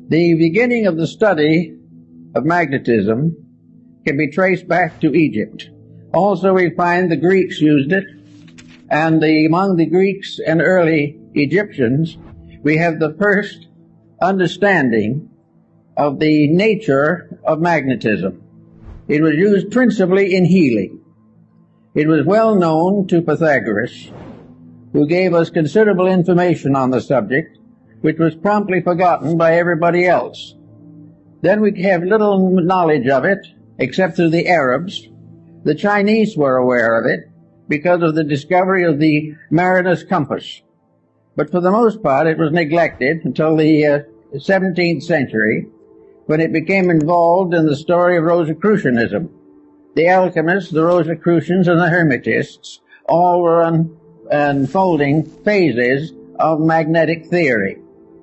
The beginning of the study of magnetism can be traced back to Egypt. Also, we find the Greeks used it, and among the Greeks and early Egyptians, we have the first understanding of the nature of magnetism. It was used principally in healing. It was well known to Pythagoras, who gave us considerable information on the subject, which was promptly forgotten by everybody else. Then we have little knowledge of it, except through the Arabs. The Chinese were aware of it because of the discovery of the mariner's compass. But for the most part, it was neglected until the 17th century, when it became involved in the story of Rosicrucianism. The alchemists, the Rosicrucians, and the Hermetists all were unfolding phases of magnetic theory.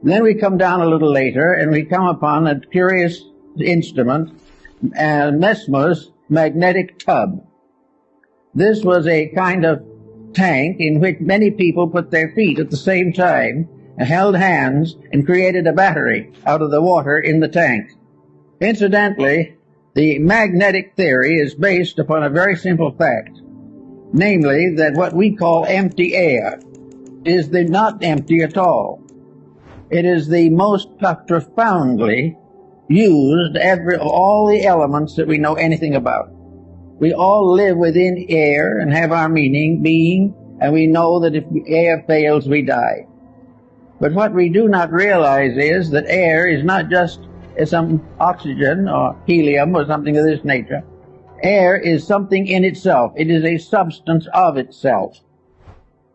Then we come down a little later, and we come upon a curious instrument, Mesmer's magnetic tub. This was a kind of tank in which many people put their feet at the same time and held hands and created a battery out of the water in the tank. Incidentally, the magnetic theory is based upon a very simple fact, namely that what we call empty air is not empty at all. It is the most profoundly used all the elements that we know anything about. We all live within air and have our being, and we know that if air fails, we die. But what we do not realize is that air is not just some oxygen or helium or something of this nature. Air is something in itself. It is a substance of itself.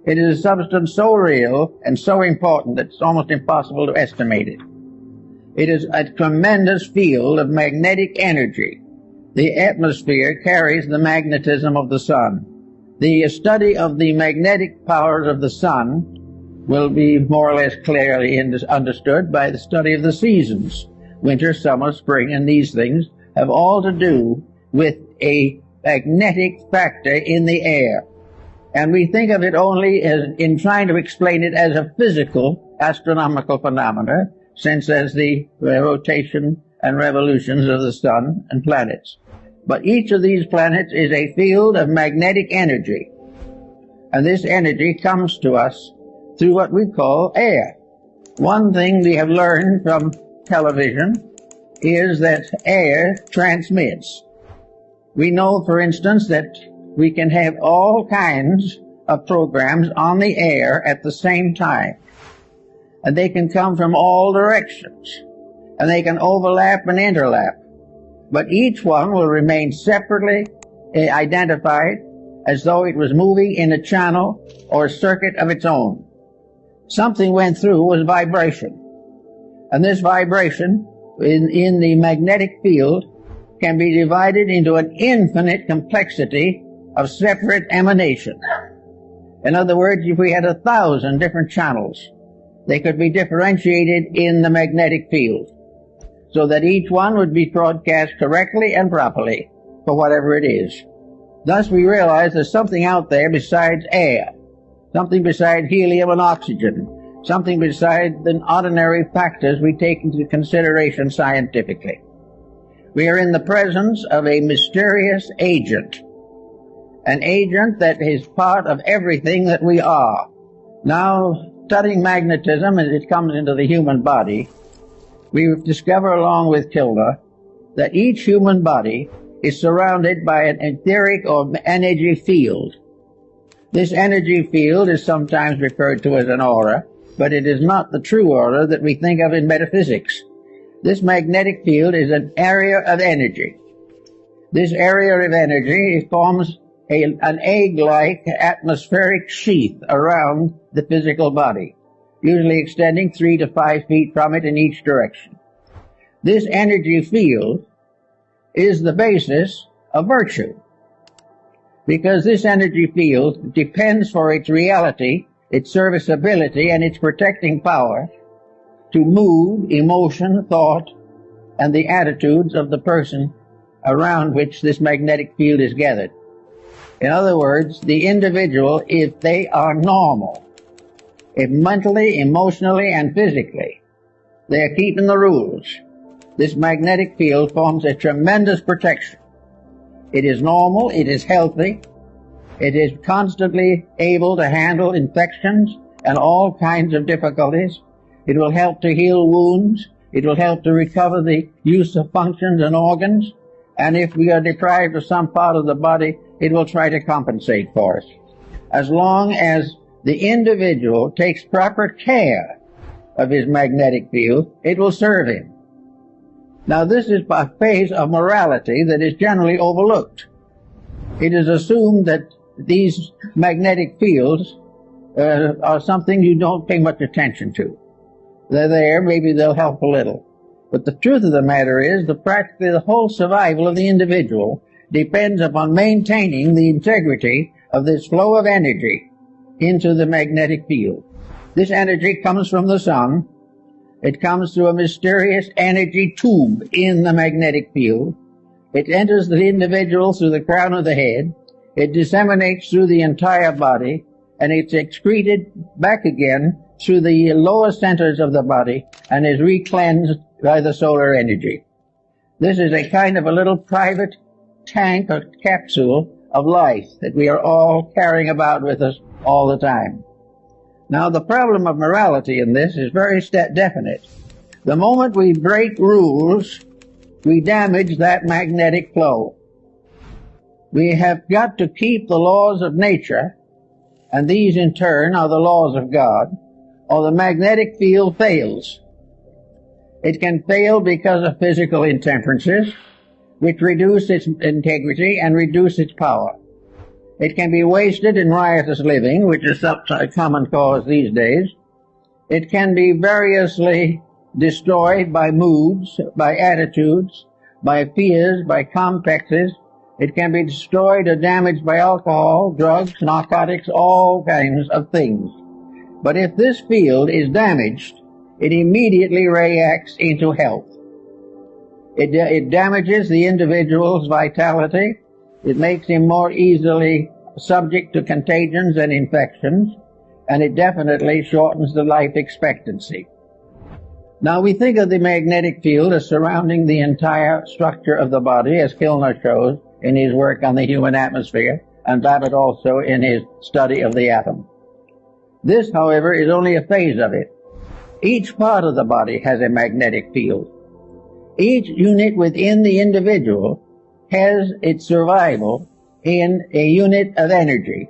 It is a substance so real and so important that it's almost impossible to estimate it. It is a tremendous field of magnetic energy. The atmosphere carries the magnetism of the sun. The study of the magnetic powers of the sun will be more or less clearly understood by the study of the seasons. Winter, summer, spring, and these things have all to do with a magnetic factor in the air. And we think of it only as in trying to explain it as a physical astronomical phenomena, since as the rotation and revolutions of the sun and planets. But each of these planets is a field of magnetic energy. And this energy comes to us through what we call air. One thing we have learned from television is that air transmits. We know, for instance, that we can have all kinds of programs on the air at the same time. And they can come from all directions. And they can overlap and interlap. But each one will remain separately identified as though it was moving in a channel or a circuit of its own. Something went through was vibration. And this vibration in the magnetic field can be divided into an infinite complexity of separate emanations. In other words, if we had 1,000 different channels, they could be differentiated in the magnetic field, so that each one would be broadcast correctly and properly for whatever it is. Thus we realize there's something out there besides air, something besides helium and oxygen, something besides the ordinary factors we take into consideration scientifically. We are in the presence of a mysterious agent, an agent that is part of everything that we are. Now, studying magnetism as it comes into the human body, we discover along with Kilda that each human body is surrounded by an etheric or energy field. This energy field is sometimes referred to as an aura, but it is not the true aura that we think of in metaphysics. This magnetic field is an area of energy. This area of energy forms an egg-like atmospheric sheath around the physical body, usually extending 3 to 5 feet from it in each direction. This energy field is the basis of virtue, because this energy field depends for its reality, its serviceability, and its protecting power to move emotion, thought, and the attitudes of the person around which this magnetic field is gathered. In other words, the individual, if they are normal, if mentally, emotionally, and physically, They are keeping the rules. This magnetic field forms a tremendous protection. It is normal, it is healthy, it is constantly able to handle infections and all kinds of difficulties. It will help to heal wounds. It will help to recover the use of functions and organs. And if we are deprived of some part of the body, it will try to compensate for us. As long as the individual takes proper care of his magnetic field, it will serve him. Now, this is a phase of morality that is generally overlooked. It is assumed that these magnetic fields are something you don't pay much attention to. They're there, maybe they'll help a little. But the truth of the matter is that practically the whole survival of the individual depends upon maintaining the integrity of this flow of energy into the magnetic field. This energy comes from the sun. It comes through a mysterious energy tube in the magnetic field. It enters the individual through the crown of the head. It disseminates through the entire body, and it's excreted back again through the lower centers of the body and is recleansed by the solar energy. This is a kind of a little private tank or capsule of life that we are all carrying about with us all the time. Now, the problem of morality in this is very definite. The moment we break rules, we damage that magnetic flow. We have got to keep the laws of nature, and these in turn are the laws of God, or the magnetic field fails. It can fail because of physical intemperances, which reduce its integrity and reduce its power. It can be wasted in riotous living, which is a common cause these days. It can be variously destroyed by moods, by attitudes, by fears, by complexes. It can be destroyed or damaged by alcohol, drugs, narcotics, all kinds of things. But if this field is damaged, it immediately reacts into health. It damages the individual's vitality. It makes him more easily subject to contagions and infections, and it definitely shortens the life expectancy. Now, we think of the magnetic field as surrounding the entire structure of the body, as Kilner shows in his work on the human atmosphere, and Babbitt also in his study of the atom. This, however, is only a phase of it. Each part of the body has a magnetic field. Each unit within the individual has its survival in a unit of energy.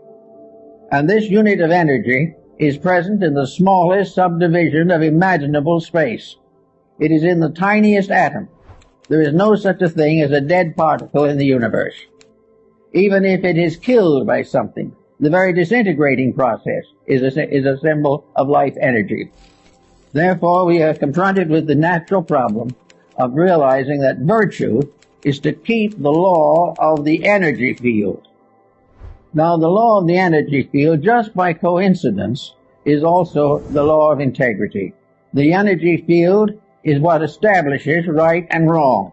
And this unit of energy is present in the smallest subdivision of imaginable space. It is in the tiniest atom. There is no such a thing as a dead particle in the universe. Even if it is killed by something, the very disintegrating process is a symbol of life energy. Therefore, we are confronted with the natural problem of realizing that virtue is to keep the law of the energy field. Now, the law of the energy field, just by coincidence, is also the law of integrity. The energy field is what establishes right and wrong.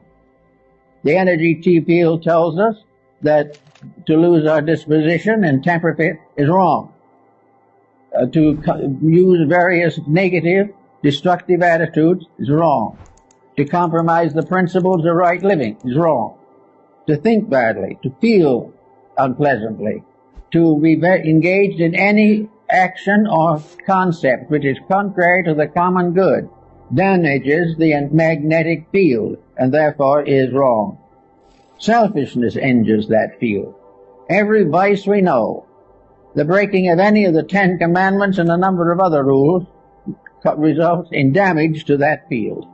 The energy field tells us that to lose our disposition and temper fit is wrong. To use various negative, destructive attitudes is wrong. To compromise the principles of right living is wrong. To think badly, to feel unpleasantly, to be engaged in any action or concept which is contrary to the common good damages the magnetic field and therefore is wrong. Selfishness injures that field. Every vice we know, the breaking of any of the 10 Commandments and a number of other rules results in damage to that field.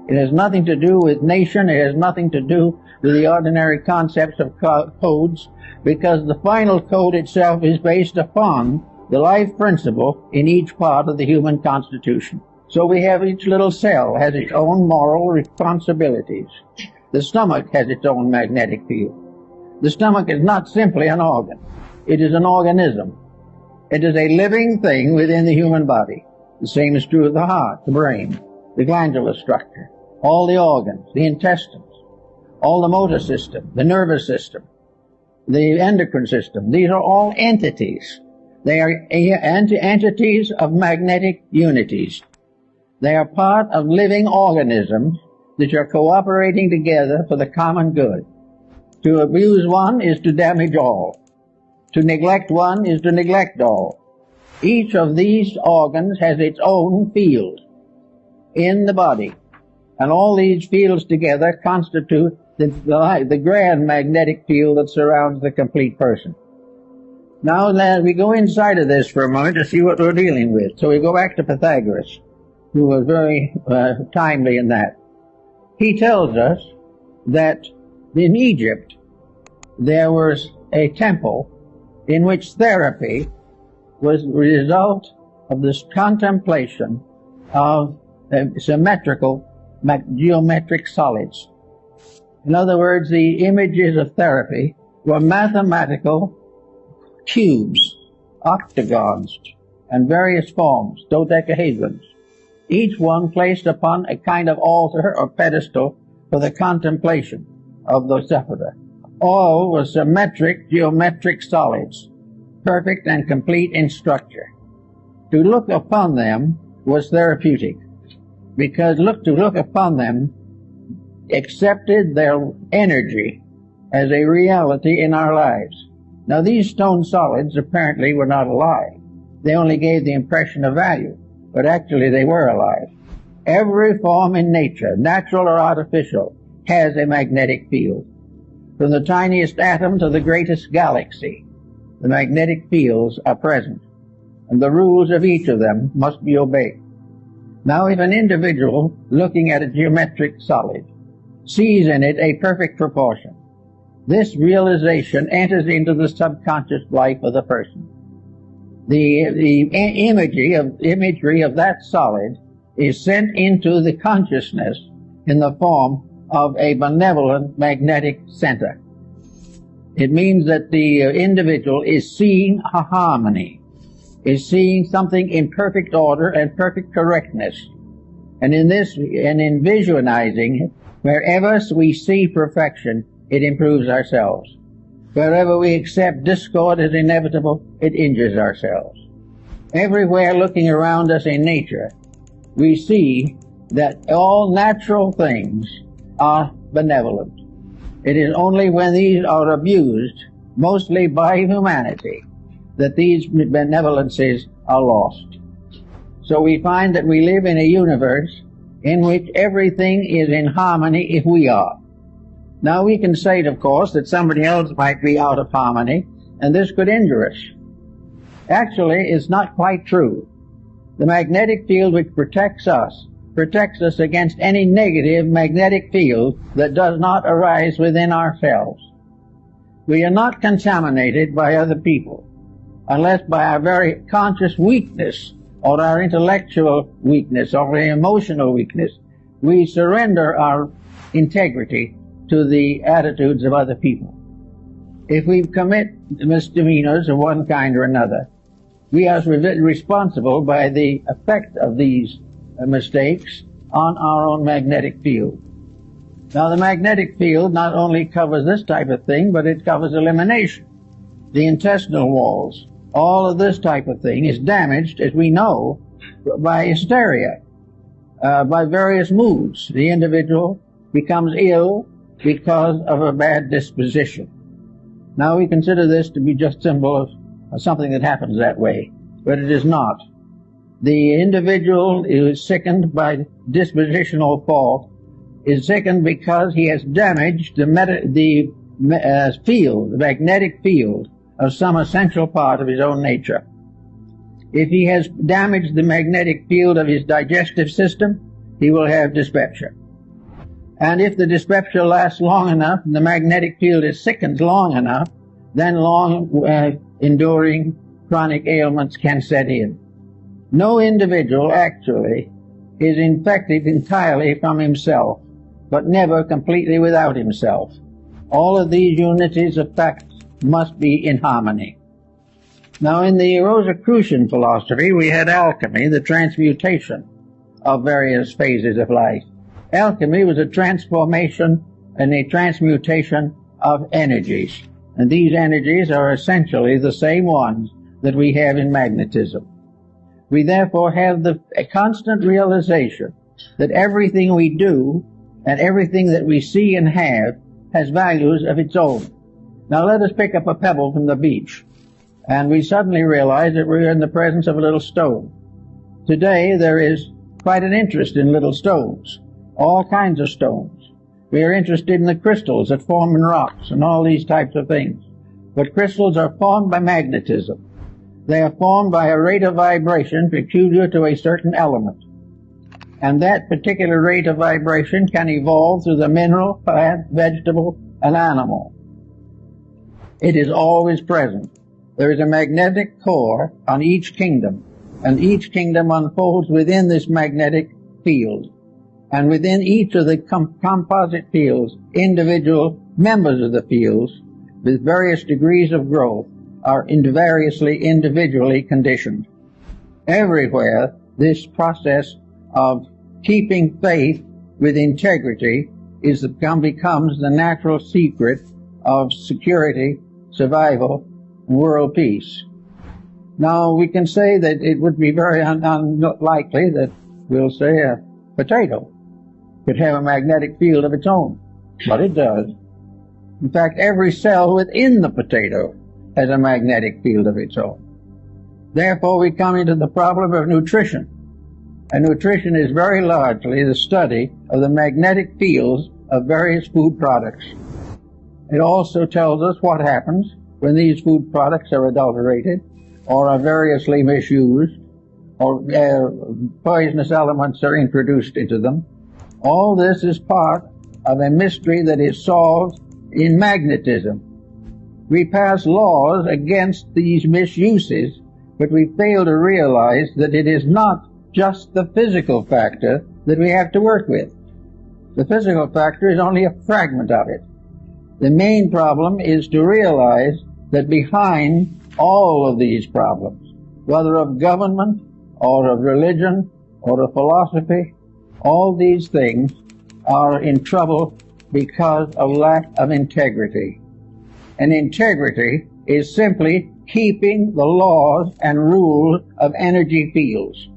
It has nothing to do with nation. It has nothing to do with the ordinary concepts of codes, because the final code itself is based upon the life principle in each part of the human constitution. So we have each little cell has its own moral responsibilities. The stomach has its own magnetic field. The stomach is not simply an organ. It is an organism. It is a living thing within the human body. The same is true of the heart, the brain, the glandular structure, all the organs, the intestines, all the motor system, the nervous system, the endocrine system. These are all entities. They are entities of magnetic unities. They are part of living organisms that are cooperating together for the common good. To abuse one is to damage all. To neglect one is to neglect all. Each of these organs has its own field in the body, and all these fields together constitute the grand magnetic field that surrounds the complete person. Now we go inside of this for a moment to see what we're dealing with. So we go back to Pythagoras, who was very timely in that. He tells us that in Egypt there was a temple in which therapy was the result of this contemplation of symmetrical geometric solids. In other words, the images of therapy were mathematical cubes, octagons, and various forms, dodecahedrons, each one placed upon a kind of altar or pedestal for the contemplation of the sufferer. All were symmetric geometric solids, perfect and complete in structure. To look upon them was therapeutic, because to look upon them accepted their energy as a reality in our lives. Now, these stone solids apparently were not alive. They only gave the impression of value, but actually they were alive. Every form in nature, natural or artificial, has a magnetic field. From the tiniest atom to the greatest galaxy, the magnetic fields are present, and the rules of each of them must be obeyed. Now, if an individual looking at a geometric solid sees in it a perfect proportion, this realization enters into the subconscious life of the person. The imagery of that solid is sent into the consciousness in the form of a benevolent magnetic center. It means that the individual is seeing a harmony, is seeing something in perfect order and perfect correctness. And in visualizing it, wherever we see perfection, it improves ourselves. Wherever we accept discord as inevitable, it injures ourselves. Everywhere looking around us in nature, we see that all natural things are benevolent. It is only when these are abused, mostly by humanity, that these benevolences are lost. So we find that we live in a universe in which everything is in harmony if we are. Now we can say, of course, that somebody else might be out of harmony, and this could injure us. Actually, it's not quite true. The magnetic field which protects us against any negative magnetic field that does not arise within ourselves. We are not contaminated by other people, unless by our very conscious weakness, or our intellectual weakness, or our emotional weakness, we surrender our integrity to the attitudes of other people. If we commit misdemeanors of one kind or another, we are responsible by the effect of these mistakes on our own magnetic field. Now, the magnetic field not only covers this type of thing, but it covers elimination, the intestinal walls. All of this type of thing is damaged, as we know, by hysteria, by various moods. The individual becomes ill because of a bad disposition. Now we consider this to be just symbol of something that happens that way, but it is not. The individual who is sickened by dispositional fault is sickened because he has damaged the magnetic field of some essential part of his own nature. If he has damaged the magnetic field of his digestive system, he will have dyspepsia. And if the dyspepsia lasts long enough, and the magnetic field is sickened long enough, then enduring chronic ailments can set in. No individual actually is infected entirely from himself, but never completely without himself. All of these unities of fact must be in harmony. Now, in the Rosicrucian philosophy, we had alchemy, the transmutation of various phases of life. Alchemy was a transformation and a transmutation of energies, and these energies are essentially the same ones that we have in magnetism. We therefore have a constant realization that everything we do and everything that we see and have has values of its own. Now let us pick up a pebble from the beach, and we suddenly realize that we're in the presence of a little stone. Today there is quite an interest in little stones, all kinds of stones. We are interested in the crystals that form in rocks and all these types of things. But crystals are formed by magnetism. They are formed by a rate of vibration peculiar to a certain element. And that particular rate of vibration can evolve through the mineral, plant, vegetable, and animal. It is always present. There is a magnetic core on each kingdom, and each kingdom unfolds within this magnetic field. And within each of the composite fields, individual members of the fields with various degrees of growth are variously individually conditioned. Everywhere, this process of keeping faith with integrity becomes the natural secret of security, survival, and world peace. Now, we can say that it would be very unlikely that, we'll say, a potato could have a magnetic field of its own, but it does. In fact, every cell within the potato has a magnetic field of its own. Therefore, we come into the problem of nutrition. And nutrition is very largely the study of the magnetic fields of various food products. It also tells us what happens when these food products are adulterated or are variously misused or poisonous elements are introduced into them. All this is part of a mystery that is solved in magnetism. We pass laws against these misuses, but we fail to realize that it is not just the physical factor that we have to work with. The physical factor is only a fragment of it. The main problem is to realize that behind all of these problems, whether of government or of religion or of philosophy, all these things are in trouble because of lack of integrity. And integrity is simply keeping the laws and rules of energy fields.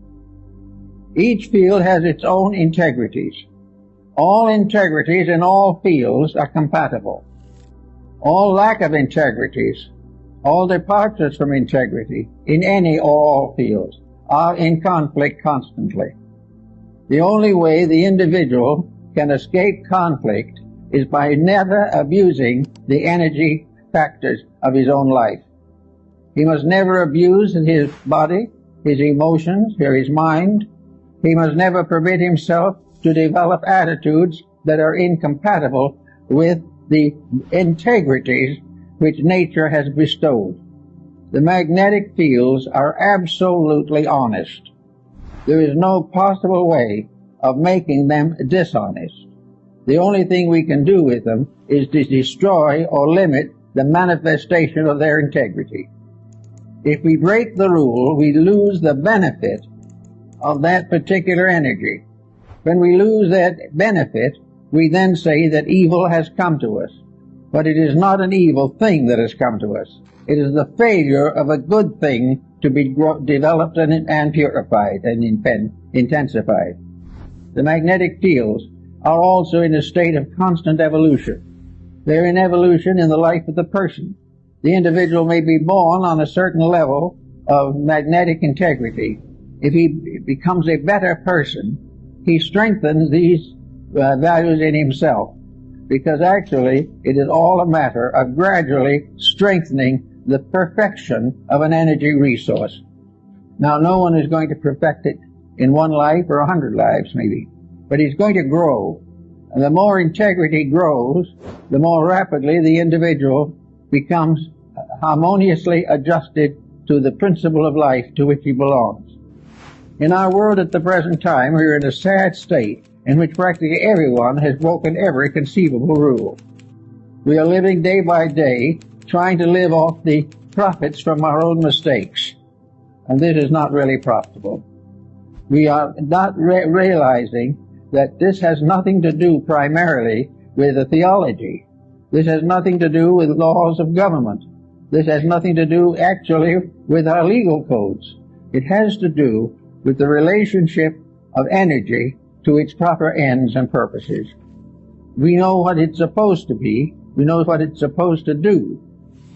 Each field has its own integrities. All integrities in all fields are compatible. All lack of integrities, all departures from integrity in any or all fields are in conflict constantly. The only way the individual can escape conflict is by never abusing the energy factors of his own life. He must never abuse his body, his emotions, or his mind. He must never permit himself to develop attitudes that are incompatible with the integrities which nature has bestowed. The magnetic fields are absolutely honest. There is no possible way of making them dishonest. The only thing we can do with them is to destroy or limit the manifestation of their integrity. If we break the rule, we lose the benefit of that particular energy. When we lose that benefit, we then say that evil has come to us. But it is not an evil thing that has come to us. It is the failure of a good thing to be developed and purified and intensified. The magnetic fields are also in a state of constant evolution. They're in evolution in the life of the person. The individual may be born on a certain level of magnetic integrity. If he becomes a better person, he strengthens these values in himself, because actually it is all a matter of gradually strengthening the perfection of an energy resource. Now, no one is going to perfect it in one life or 100 lives maybe, but he's going to grow. And the more integrity grows, the more rapidly the individual becomes harmoniously adjusted to the principle of life to which he belongs. In our world at the present time, we are in a sad state in which practically everyone has broken every conceivable rule. We are living day by day trying to live off the profits from our own mistakes, and this is not really profitable. We are not realizing that this has nothing to do primarily with the theology. This has nothing to do with laws of government. This has nothing to do actually with our legal codes. It has to do with the relationship of energy to its proper ends and purposes. We know what it's supposed to be, we know what it's supposed to do,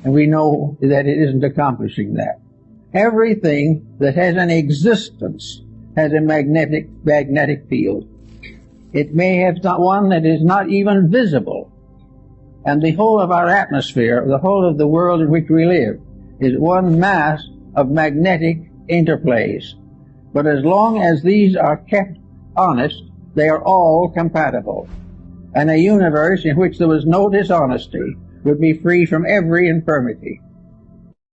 and we know that it isn't accomplishing that. Everything that has an existence has a magnetic field. It may have one that is not even visible. And the whole of our atmosphere, the whole of the world in which we live, is one mass of magnetic interplays. But as long as these are kept honest, they are all compatible. And a universe in which there was no dishonesty would be free from every infirmity.